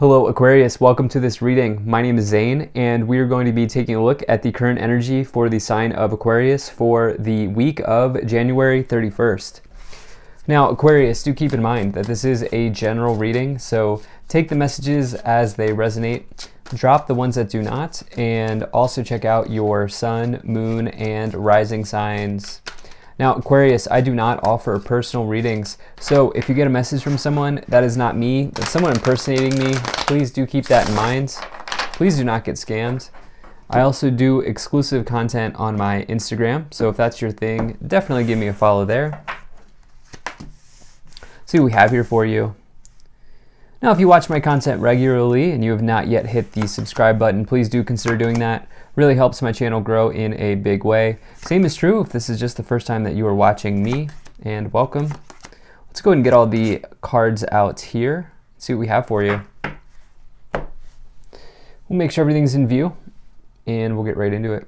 Hello Aquarius, welcome to this reading. My name is Zane and we are going to be taking a look at the current energy for the sign of Aquarius for the week of January 31st. Now Aquarius, do keep in mind that this is a general reading, so take the messages as they resonate, drop the ones that do not, and also check out your sun, moon, and rising signs. Now, Aquarius, I do not offer personal readings, so if you get a message from someone, that is not me, that's someone impersonating me. Please do keep that in mind. Please do not get scammed. I also do exclusive content on my Instagram, so if that's your thing, definitely give me a follow there. See what we have here for you. Now, if you watch my content regularly and you have not yet hit the subscribe button, please do consider doing that. Really helps my channel grow in a big way. Same is true if this is just the first time that you are watching me, and welcome. Let's go ahead and get all the cards out here. See what we have for you. We'll make sure everything's in view and we'll get right into it.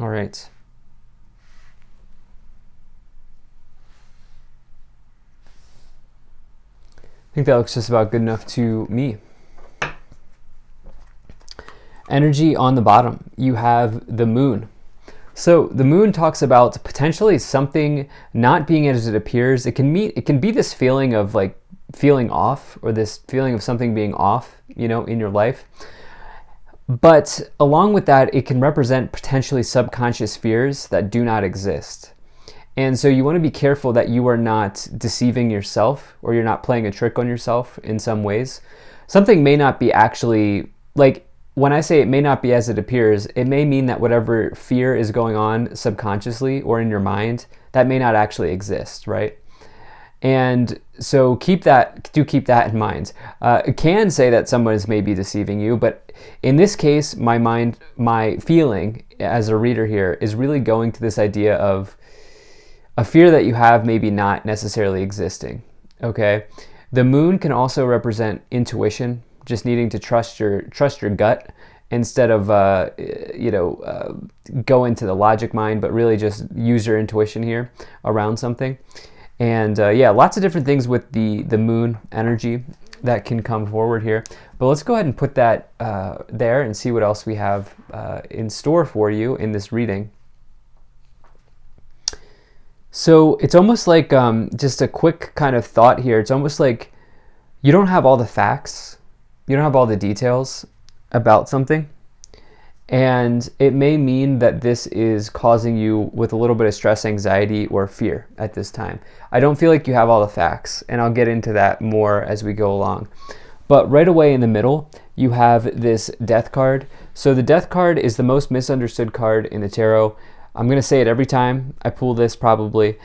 All right. I think that looks just about good enough to me. Energy on the bottom, you have the moon. So the moon talks about potentially something not being as it appears. It can be this feeling of like feeling off, or this feeling of something being off, you know, in your life. But along with that, it can represent potentially subconscious fears that do not exist. And so you want to be careful that you are not deceiving yourself, or you're not playing a trick on yourself in some ways. Something may not be actually, like when I say it may not be as it appears, it may mean that whatever fear is going on subconsciously or in your mind, that may not actually exist, right? And so keep that in mind. It can say that someone is maybe deceiving you, but in this case, my feeling as a reader here is really going to this idea of a fear that you have maybe not necessarily existing, okay? The moon can also represent intuition, just needing to trust your gut instead of go into the logic mind, but really just use your intuition here around something. And yeah, lots of different things with the moon energy that can come forward here. But let's go ahead and put that there and see what else we have in store for you in this reading. So it's almost like just a quick kind of thought here. It's almost like you don't have all the facts, you don't have all the details about something, and it may mean that this is causing you with a little bit of stress, anxiety, or fear at this time. I don't feel like you have all the facts, and I'll get into that more as we go along. But right away in the middle, you have this Death card. So the Death card is the most misunderstood card in the tarot. I'm going to say it every time I pull this probably.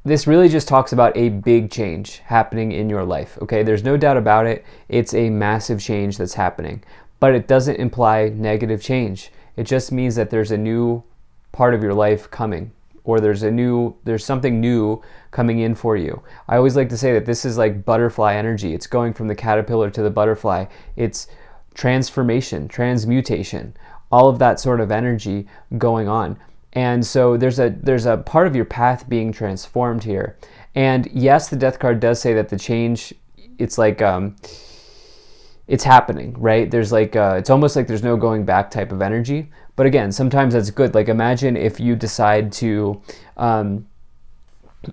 This really just talks about a big change happening in your life, okay? There's no doubt about it. It's a massive change that's happening, but it doesn't imply negative change. It just means that there's a new part of your life coming, or there's something new coming in for you. I always like to say that this is like butterfly energy. It's going from the caterpillar to the butterfly. It's transformation, transmutation, all of that sort of energy going on. And so there's a part of your path being transformed here. And yes, the Death card does say that the change, it's like it's happening, right? There's like it's almost like there's no going back type of energy. But again, sometimes that's good. Like imagine if you decide to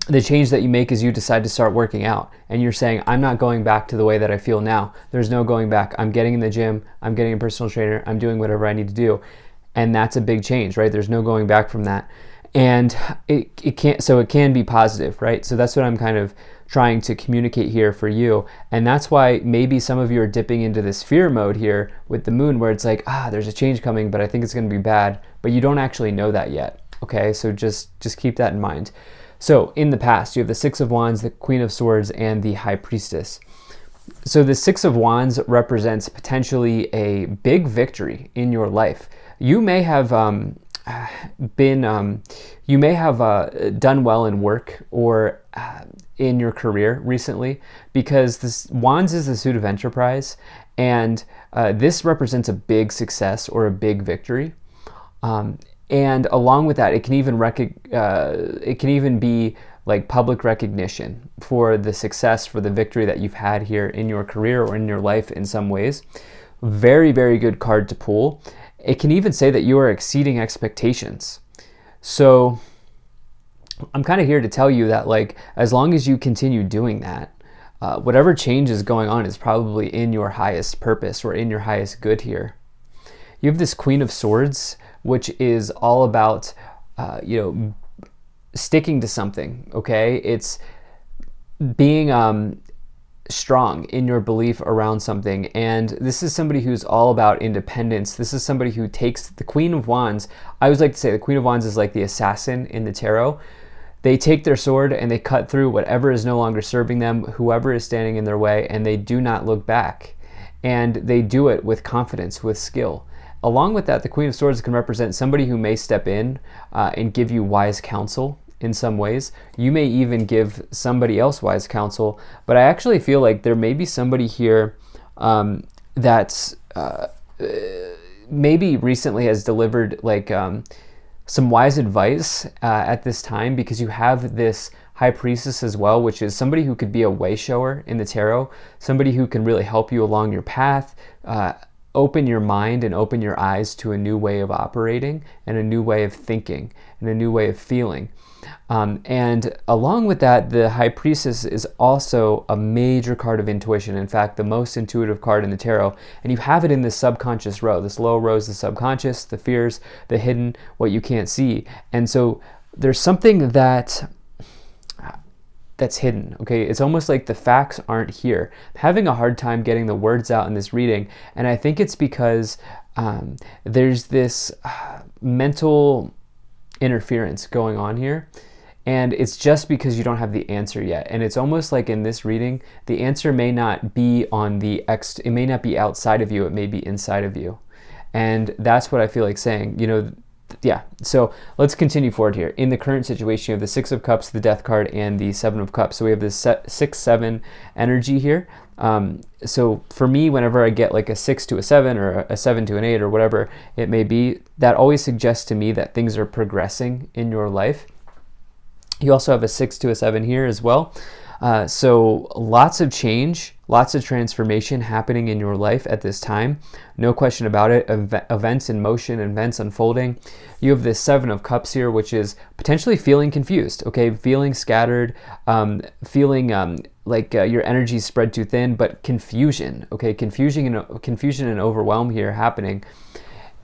the change that you make is you decide to start working out, and you're saying, I'm not going back to the way that I feel now. There's no going back. I'm getting in the gym, I'm getting a personal trainer, I'm doing whatever I need to do. And that's a big change, right? There's no going back from that. And it can be positive, right? So that's what I'm kind of trying to communicate here for you. And that's why maybe some of you are dipping into this fear mode here with the moon, where it's like, there's a change coming, but I think it's going to be bad, but you don't actually know that yet. Okay, so just keep that in mind. So in the past, you have the Six of Wands, the Queen of Swords, and the High Priestess. So the Six of Wands represents potentially a big victory in your life. You may have done well in work or in your career recently, because this Wands is the suit of enterprise, and this represents a big success or a big victory. And along with that, it can even be like public recognition for the success, for the victory that you've had here in your career or in your life in some ways. Very, very good card to pull. It can even say that you are exceeding expectations. So I'm kind of here to tell you that, like, as long as you continue doing that, whatever change is going on is probably in your highest purpose or in your highest good here. You have this Queen of Swords, which is all about, sticking to something, okay? It's being strong in your belief around something. And this is somebody who's all about independence. This is somebody who takes the Queen of Wands. I always like to say the Queen of Wands is like the assassin in the tarot. They take their sword and they cut through whatever is no longer serving them, whoever is standing in their way, and they do not look back. And they do it with confidence, with skill. Along with that, the Queen of Swords can represent somebody who may step in and give you wise counsel in some ways. You may even give somebody else wise counsel, but I actually feel like there may be somebody here that's maybe recently has delivered like some wise advice at this time, because you have this High Priestess as well, which is somebody who could be a way shower in the tarot, somebody who can really help you along your path, open your mind and open your eyes to a new way of operating and a new way of thinking and a new way of feeling. And along with that, the High Priestess is also a major card of intuition. In fact, the most intuitive card in the tarot. And you have it in this subconscious row. This low row is the subconscious, the fears, the hidden, what you can't see. And so there's something that's hidden, okay? It's almost like the facts aren't here. I'm having a hard time getting the words out in this reading, and I think it's because there's this mental interference going on here, and it's just because you don't have the answer yet. And it's almost like in this reading, the answer may not be it may not be outside of you, it may be inside of you. And that's what I feel like saying, yeah. So let's continue forward here. In the current situation, you have the Six of Cups, the Death card, and the Seven of Cups. So we have this 6-7 energy here. So for me, whenever I get like a 6 to a 7 or a 7 to an 8 or whatever it may be, that always suggests to me that things are progressing in your life. You also have a 6 to a 7 here as well. So lots of change, lots of transformation happening in your life at this time. No question about it. Events in motion, events unfolding. You have this Seven of Cups here, which is potentially feeling confused, okay? Feeling scattered, feeling like your energy is spread too thin, but confusion, okay? Confusion and overwhelm here happening.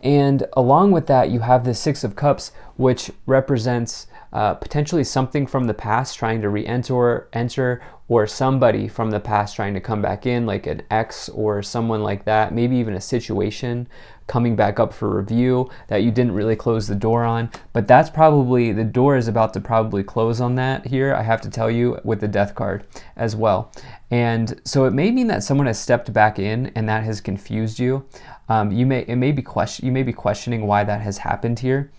And along with that, you have the Six of Cups, which represents potentially something from the past trying to enter, or somebody from the past trying to come back in, like an ex or someone like that, maybe even a situation coming back up for review that you didn't really close the door on. But that's probably, the door is about to probably close on that here, I have to tell you, with the Death card as well. And so it may mean that someone has stepped back in and that has confused you. You may be questioning why that has happened here.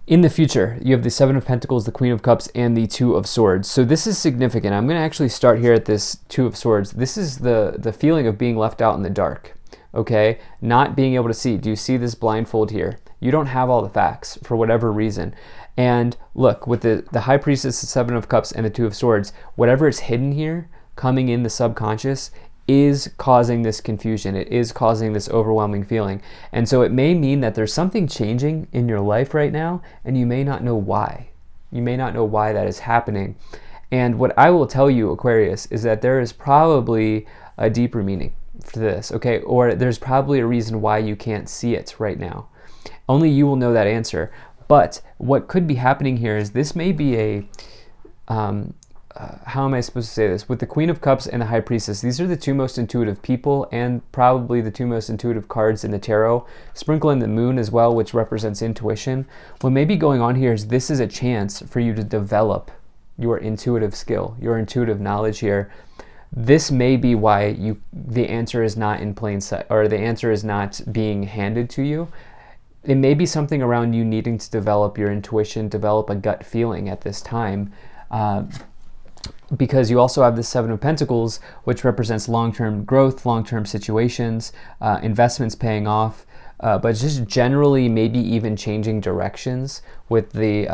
In the future, you have the Seven of Pentacles, the Queen of Cups, and the Two of Swords. So this is significant. I'm going to actually start here at this Two of Swords. This is the feeling of being left out in the dark, okay? Not being able to see. Do you see this blindfold here? You don't have all the facts for whatever reason. And look, with the High Priestess, the Seven of Cups, and the Two of Swords, whatever is hidden here, coming in the subconscious, is causing this confusion. It is causing this overwhelming feeling. And so it may mean that there's something changing in your life right now, and you may not know why. You may not know why that is happening. And what I will tell you, Aquarius, is that there is probably a deeper meaning for this, okay? Or there's probably a reason why you can't see it right now. Only you will know that answer. But what could be happening here is this may be a how am I supposed to say this? With the Queen of Cups and the High Priestess, these are the two most intuitive people and probably the two most intuitive cards in the tarot. Sprinkle in the Moon as well, which represents intuition. What may be going on here is this is a chance for you to develop your intuitive skill, your intuitive knowledge here. This may be why the answer is not in plain sight, or the answer is not being handed to you. It may be something around you needing to develop your intuition, develop a gut feeling at this time. Because you also have the Seven of Pentacles, which represents long-term growth, long-term situations, investments paying off, but just generally maybe even changing directions with the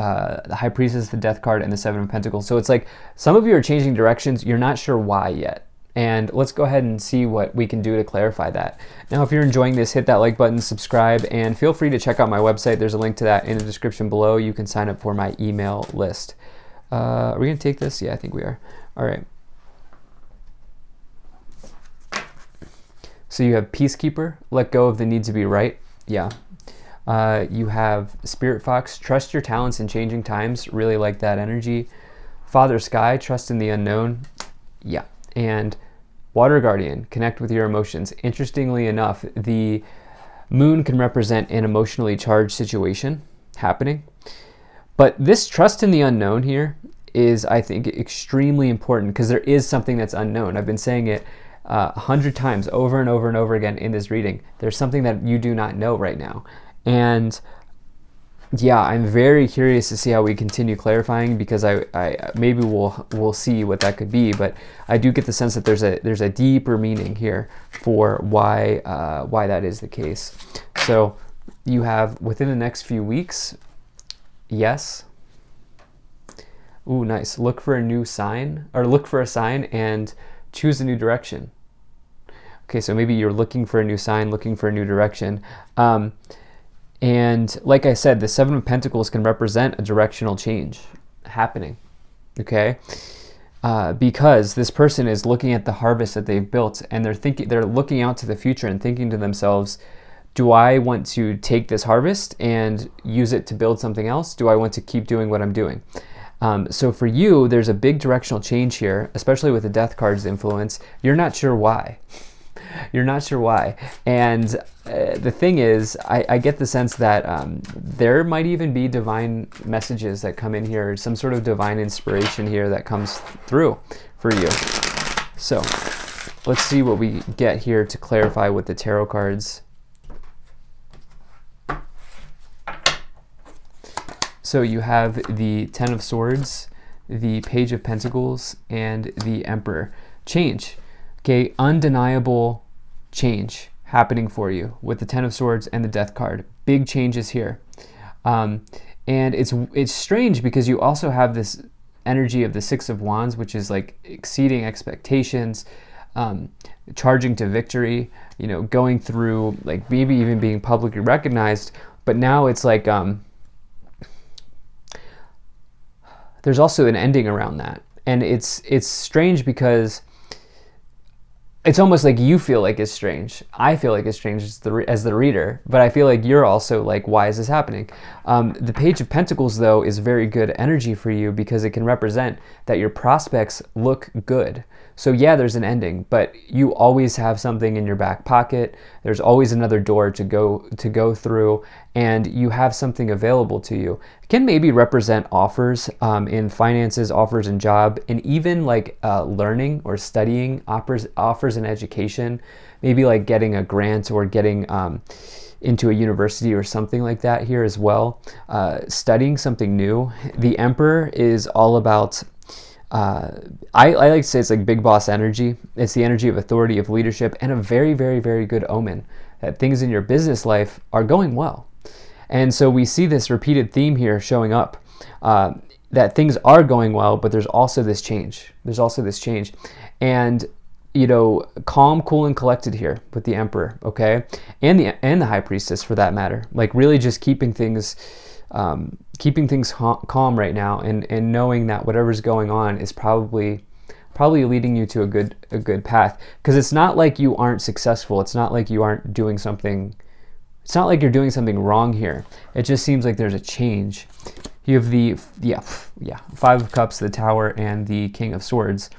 High Priestess, the Death card, and the Seven of Pentacles. So it's like some of you are changing directions, you're not sure why yet. And let's go ahead and see what we can do to clarify that. Now, if you're enjoying this, hit that like button, subscribe, and feel free to check out my website. There's a link to that in the description below. You can sign up for my email list. Are we going to take this? Yeah, I think we are. All right. So you have Peacekeeper, let go of the need to be right. Yeah. You have Spirit Fox, trust your talents in changing times. Really like that energy. Father Sky, trust in the unknown. Yeah. And Water Guardian, connect with your emotions. Interestingly enough, the moon can represent an emotionally charged situation happening. But this trust in the unknown here is, I think, extremely important because there is something that's unknown. I've been saying it 100 times over and over and over again in this reading. There's something that you do not know right now. And yeah, I'm very curious to see how we continue clarifying, because I maybe we'll see what that could be, but I do get the sense that there's a deeper meaning here for why that is the case. So you have within the next few weeks, yes. Ooh, nice. Look for a new sign, or look for a sign and choose a new direction. Okay, so maybe you're looking for a new sign, looking for a new direction. And like I said, the Seven of Pentacles can represent a directional change happening, okay? Because this person is looking at the harvest that they've built, and they're looking out to the future and thinking to themselves, do I want to take this harvest and use it to build something else? Do I want to keep doing what I'm doing? So for you, there's a big directional change here, especially with the Death card's influence. You're not sure why. You're not sure why. And the thing is, I get the sense that there might even be divine messages that come in here, some sort of divine inspiration here that comes through for you. So let's see what we get here to clarify with the tarot cards. So you have the Ten of Swords, the Page of Pentacles, and the Emperor. Change. Okay, undeniable change happening for you with the Ten of Swords and the Death card. Big changes here. And it's strange because you also have this energy of the Six of Wands, which is like exceeding expectations, charging to victory, you know, going through, like maybe even being publicly recognized. But now it's like there's also an ending around that. And it's strange because it's almost like you feel like it's strange. I feel like it's strange as the reader, but I feel like you're also like, why is this happening? The Page of Pentacles, though, is very good energy for you because it can represent that your prospects look good. So yeah, there's an ending, but you always have something in your back pocket. There's always another door to go through, and you have something available to you. It can maybe represent offers in finances, offers in job, and even like learning or studying, offers in education, maybe like getting a grant or getting into a university or something like that here as well. Studying something new. The Emperor is all about I like to say it's like big boss energy. It's the energy of authority, of leadership, and a very, very, very good omen that things in your business life are going well. And so we see this repeated theme here showing up, that things are going well, but there's also this change. There's also this change. And, you know, calm, cool, and collected here with the Emperor, okay? And the High Priestess for that matter. Like really just keeping things calm right now, and knowing that whatever's going on is probably leading you to a good path, because it's not like you aren't successful. It's not like you aren't doing something. It's not like you're doing something wrong here. It just seems like there's a change. You have the Five of Cups, the Tower, and the King of Swords.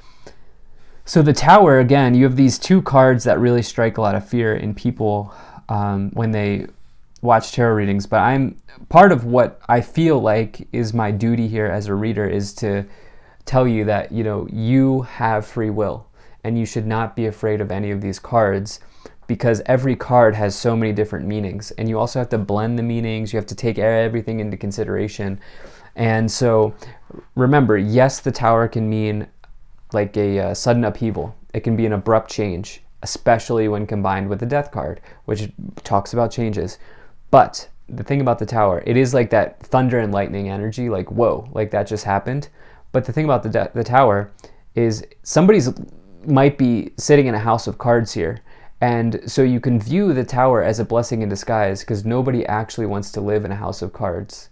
So the Tower, again, you have these two cards that really strike a lot of fear in people when they watch tarot readings, but part of what I feel like is my duty here as a reader is to tell you that, you know, you have free will and you should not be afraid of any of these cards, because every card has so many different meanings, and you also have to blend the meanings. You have to take everything into consideration. And so remember, yes, the Tower can mean like a sudden upheaval. It can be an abrupt change. especially when combined with the Death card, which talks about changes. But the thing about the Tower, it is like that thunder and lightning energy, like, whoa, like that just happened. But the thing about the Tower is somebody's might be sitting in a house of cards here. And so you can view the Tower as a blessing in disguise, because nobody actually wants to live in a house of cards.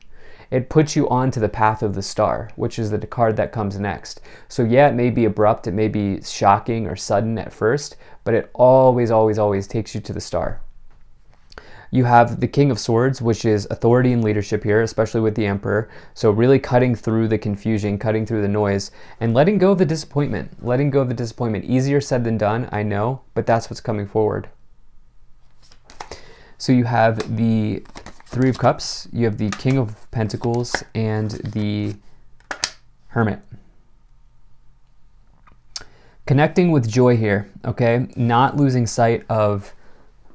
It puts you onto the path of the Star, which is the card that comes next. So yeah, it may be abrupt, it may be shocking or sudden at first, but it always, always, always takes you to the Star. You have the King of Swords, which is authority and leadership here, especially with the Emperor. So really cutting through the confusion, cutting through the noise, and letting go of the disappointment. Letting go of the disappointment. Easier said than done, I know, but that's what's coming forward. So you have the Three of Cups, you have the King of Pentacles, and the Hermit. Connecting with joy here, okay? Not losing sight of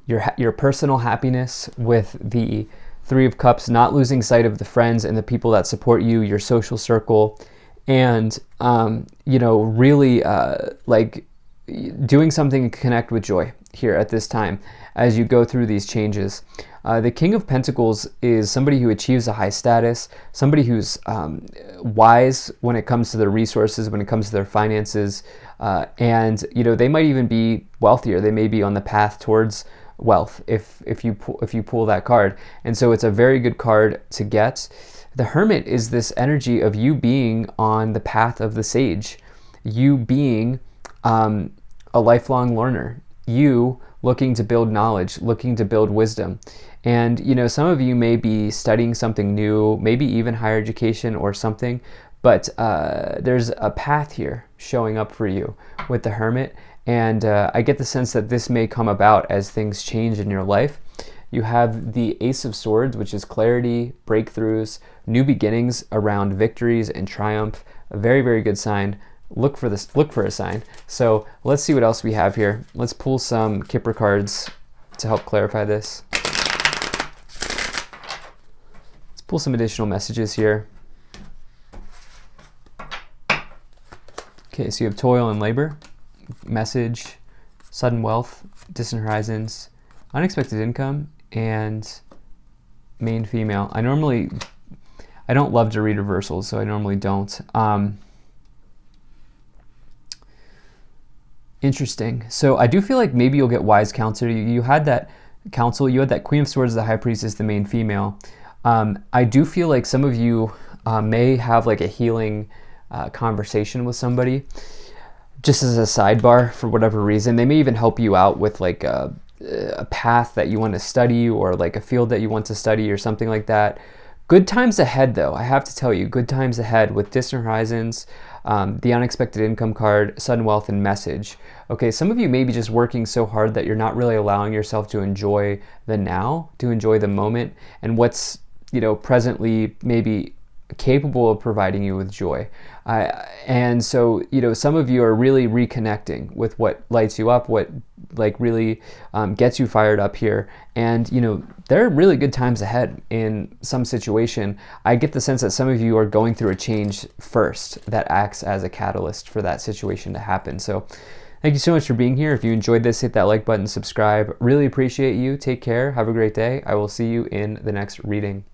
your personal happiness with the Three of Cups, not losing sight of the friends and the people that support you, your social circle, and really like doing something to connect with joy here at this time as you go through these changes. The King of Pentacles is somebody who achieves a high status, somebody who's wise when it comes to their resources, when it comes to their finances, and they might even be wealthier. They may be on the path towards wealth if you pull that card, and so it's a very good card to get. The Hermit is this energy of you being on the path of the sage, you being a lifelong learner, you looking to build knowledge, looking to build wisdom. And some of you may be studying something new, maybe even higher education or something, but there's a path here showing up for you with the Hermit. And I get the sense that this may come about as things change in your life. You have the Ace of Swords, which is clarity, breakthroughs, new beginnings around victories and triumph. A very, very good sign. Look for a sign. So let's see what else we have here. Let's pull some Kipper cards to help clarify this. Let's pull some additional messages here. Okay, so you have toil and labor, message, sudden wealth, distant horizons, unexpected income, and main female. I don't love to read reversals, so I normally don't. Interesting. So I do feel like maybe you'll get wise counsel. You had that counsel. You had that Queen of Swords, the High Priestess, the main female. I do feel like some of you may have like a healing conversation with somebody, just as a sidebar for whatever reason. They may even help you out with like a path that you want to study, or like a field that you want to study or something like that. Good times ahead, though. I have to tell you, good times ahead with distant horizons, the unexpected income card, sudden wealth, and message. Okay, some of you may be just working so hard that you're not really allowing yourself to enjoy the now, to enjoy the moment, and what's presently maybe capable of providing you with joy. And so some of you are really reconnecting with what lights you up, what like really gets you fired up here. And there are really good times ahead in some situation. I get the sense that some of you are going through a change first that acts as a catalyst for that situation to happen. So thank you so much for being here. If you enjoyed this, hit that like button, subscribe. Really appreciate you. Take care. Have a great day. I will see you in the next reading.